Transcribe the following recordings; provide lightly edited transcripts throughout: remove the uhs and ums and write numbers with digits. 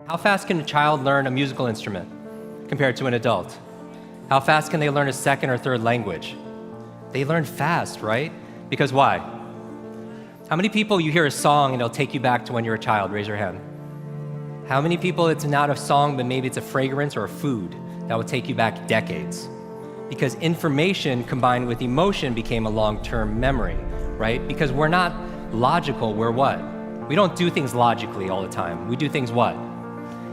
How fast can a child learn a musical instrument compared to an adult? How fast can they learn a second or third language? They learn fast, right? Because why? How many people you hear a song and it'll take you back to when you were a child? Raise your hand. How many people it's not a song, but maybe it's a fragrance or a food that will take you back decades? Because information combined with emotion became a long-term memory, right? Because we're not logical, we're what? We don't do things logically all the time. We do things what?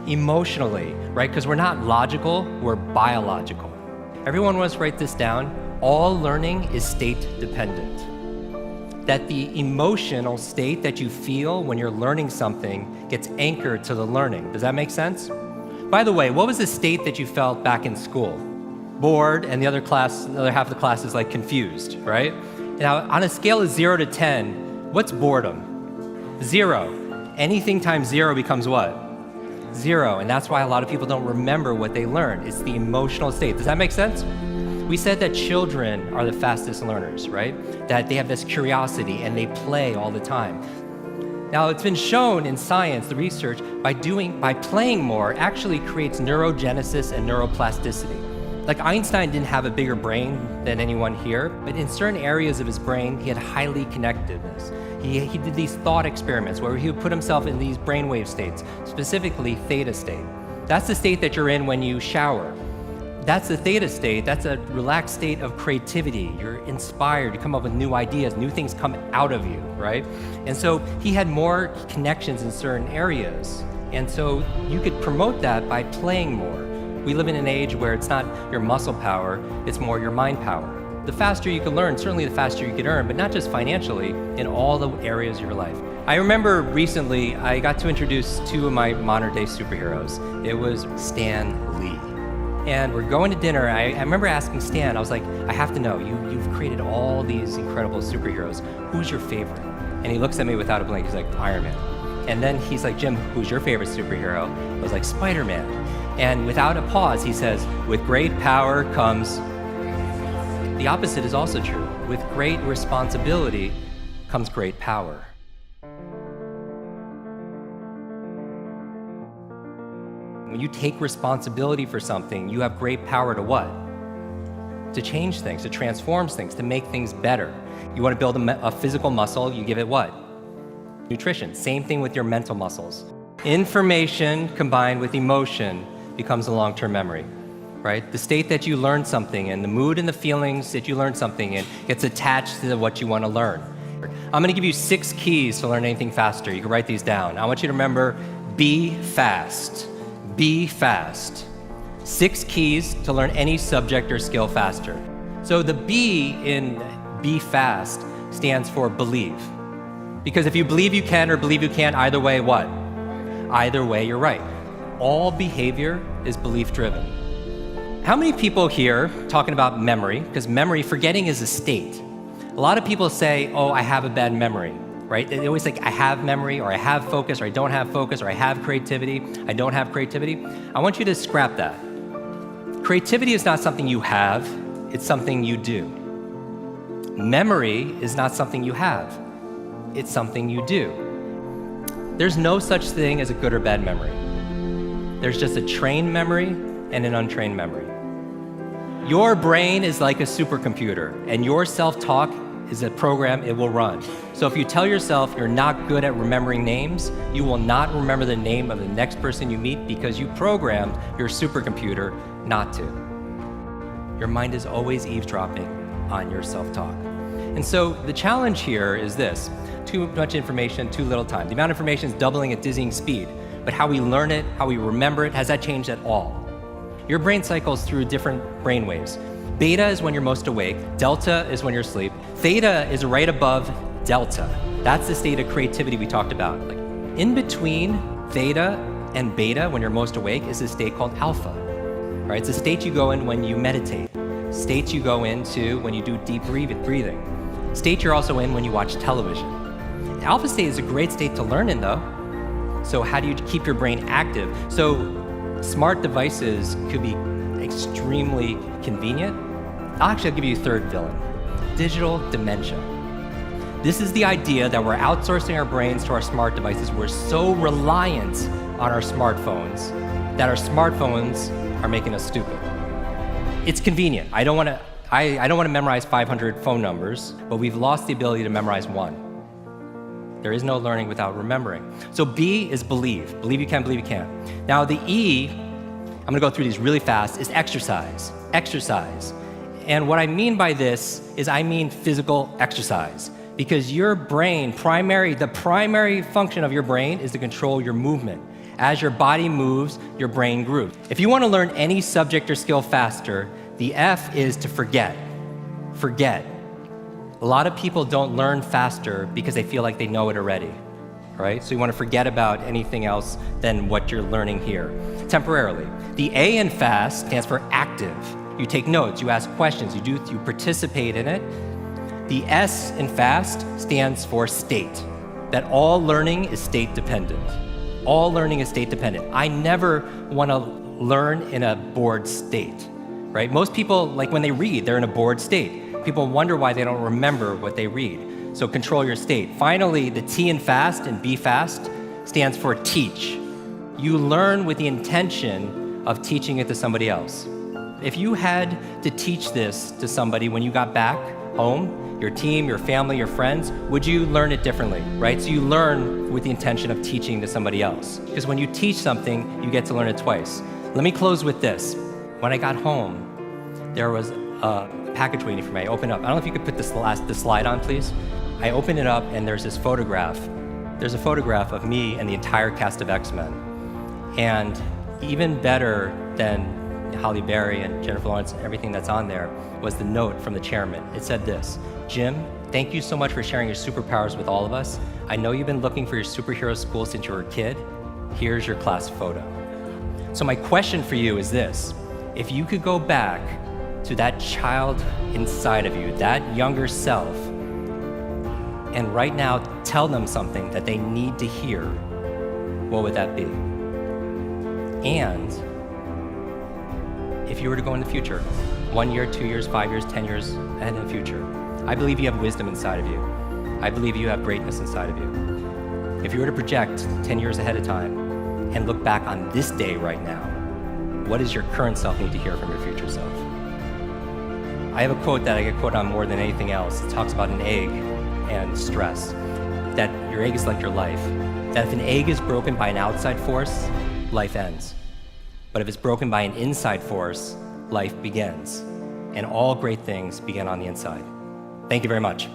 Emotionally, right? Because we're not logical, we're biological. Everyone wants to write this down. All learning is state dependent. That the emotional state that you feel when you're learning something gets anchored to the learning. Does that make sense? By the way, what was the state that you felt back in school? Bored, and the other half of the class is like confused, right? Now, on a scale of 0 to 10, what's boredom? 0. Anything times 0 becomes what? 0, and that's why a lot of people don't remember what they learned. It's the emotional state. Does that make sense? We said that children are the fastest learners, right? That they have this curiosity and they play all the time. Now, it's been shown in science, the research, by playing more actually creates neurogenesis and neuroplasticity. Like Einstein didn't have a bigger brain than anyone here, but in certain areas of his brain, he had highly connectedness. He did these thought experiments where he would put himself in these brainwave states, specifically theta state. That's the state that you're in when you shower. That's the theta state. That's a relaxed state of creativity. You're inspired. You come up with new ideas. New things come out of you, right? And so he had more connections in certain areas. And so you could promote that by playing more. We live in an age where it's not your muscle power, it's more your mind power. The faster you can learn, certainly the faster you can earn, but not just financially, in all the areas of your life. I remember recently, I got to introduce 2 of my modern day superheroes. It was Stan Lee. And we're going to dinner. I remember asking Stan, I was like, I have to know, you've created all these incredible superheroes. Who's your favorite? And he looks at me without a blink, he's like, Iron Man. And then he's like, Jim, who's your favorite superhero? I was like, Spider-Man. And without a pause, he says, with great power comes... The opposite is also true. With great responsibility comes great power. When you take responsibility for something, you have great power to what? To change things, to transform things, to make things better. You want to build a physical muscle, you give it what? Nutrition. Same thing with your mental muscles. Information combined with emotion becomes a long-term memory, right? The state that you learn something in, the mood and the feelings that you learn something in gets attached to what you want to learn. I'm going to give you 6 keys to learn anything faster. You can write these down. I want you to remember, be fast. Be fast. 6 keys to learn any subject or skill faster. So the B in be fast stands for believe. Because if you believe you can or believe you can't, either way, what? Either way, you're right. All behavior is belief-driven. How many people here talking about memory? Because memory, forgetting is a state. A lot of people say, oh, I have a bad memory, right? They always think, I have memory, or I have focus, or I don't have focus, or I have creativity, I don't have creativity. I want you to scrap that. Creativity is not something you have, it's something you do. Memory is not something you have, it's something you do. There's no such thing as a good or bad memory. There's just a trained memory and an untrained memory. Your brain is like a supercomputer, and your self-talk is a program it will run. So if you tell yourself you're not good at remembering names, you will not remember the name of the next person you meet because you programmed your supercomputer not to. Your mind is always eavesdropping on your self-talk. And so the challenge here is this: too much information, too little time. The amount of information is doubling at dizzying speed, but how we learn it, how we remember it, has that changed at all? Your brain cycles through different brain waves. Beta is when you're most awake, delta is when you're asleep, theta is right above delta. That's the state of creativity we talked about. Like in between theta and beta, when you're most awake, is a state called alpha. Right? It's a state you go in when you meditate, states you go into when you do deep breathing, state you're also in when you watch television. Alpha state is a great state to learn in though. So how do you keep your brain active? So smart devices could be extremely convenient. I'll give you a third villain: digital dementia. This is the idea that we're outsourcing our brains to our smart devices. We're so reliant on our smartphones that our smartphones are making us stupid. It's convenient. I don't want to memorize 500 phone numbers, but we've lost the ability to memorize one. There is no learning without remembering. So B is believe. Believe you can, believe you can. Now the E, I'm gonna go through these really fast, is exercise. Exercise. And what I mean by this is I mean physical exercise. Because your brain, the primary function of your brain is to control your movement. As your body moves, your brain grooves. If you want to learn any subject or skill faster, the F is to forget. Forget. A lot of people don't learn faster because they feel like they know it already, right? So you want to forget about anything else than what you're learning here, temporarily. The A in fast stands for active. You take notes, you ask questions, you participate in it. The S in fast stands for state, that all learning is state dependent. All learning is state dependent. I never want to learn in a bored state, right? Most people, like when they read, they're in a bored state. People wonder why they don't remember what they read. So control your state. Finally, the T in fast and B fast stands for teach. You learn with the intention of teaching it to somebody else. If you had to teach this to somebody when you got back home, your team, your family, your friends, would you learn it differently, right? So you learn with the intention of teaching to somebody else. Because when you teach something, you get to learn it twice. Let me close with this. When I got home, there was a package waiting for me. I opened up. I don't know if you could put the slide on, please. I opened it up and there's this photograph. There's a photograph of me and the entire cast of X-Men. And even better than Halle Berry and Jennifer Lawrence and everything that's on there was the note from the chairman. It said this: Jim, thank you so much for sharing your superpowers with all of us. I know you've been looking for your superhero school since you were a kid. Here's your class photo. So my question for you is this: if you could go back to that child inside of you, that younger self, and right now tell them something that they need to hear, what would that be? And if you were to go in the future, 1 year, 2 years, 5 years, 10 years ahead in the future, I believe you have wisdom inside of you. I believe you have greatness inside of you. If you were to project 10 years ahead of time and look back on this day right now, what does your current self need to hear from your future self? I have a quote that I get quoted on more than anything else. It talks about an egg and stress, that your egg is like your life, that if an egg is broken by an outside force, life ends. But if it's broken by an inside force, life begins. And all great things begin on the inside. Thank you very much.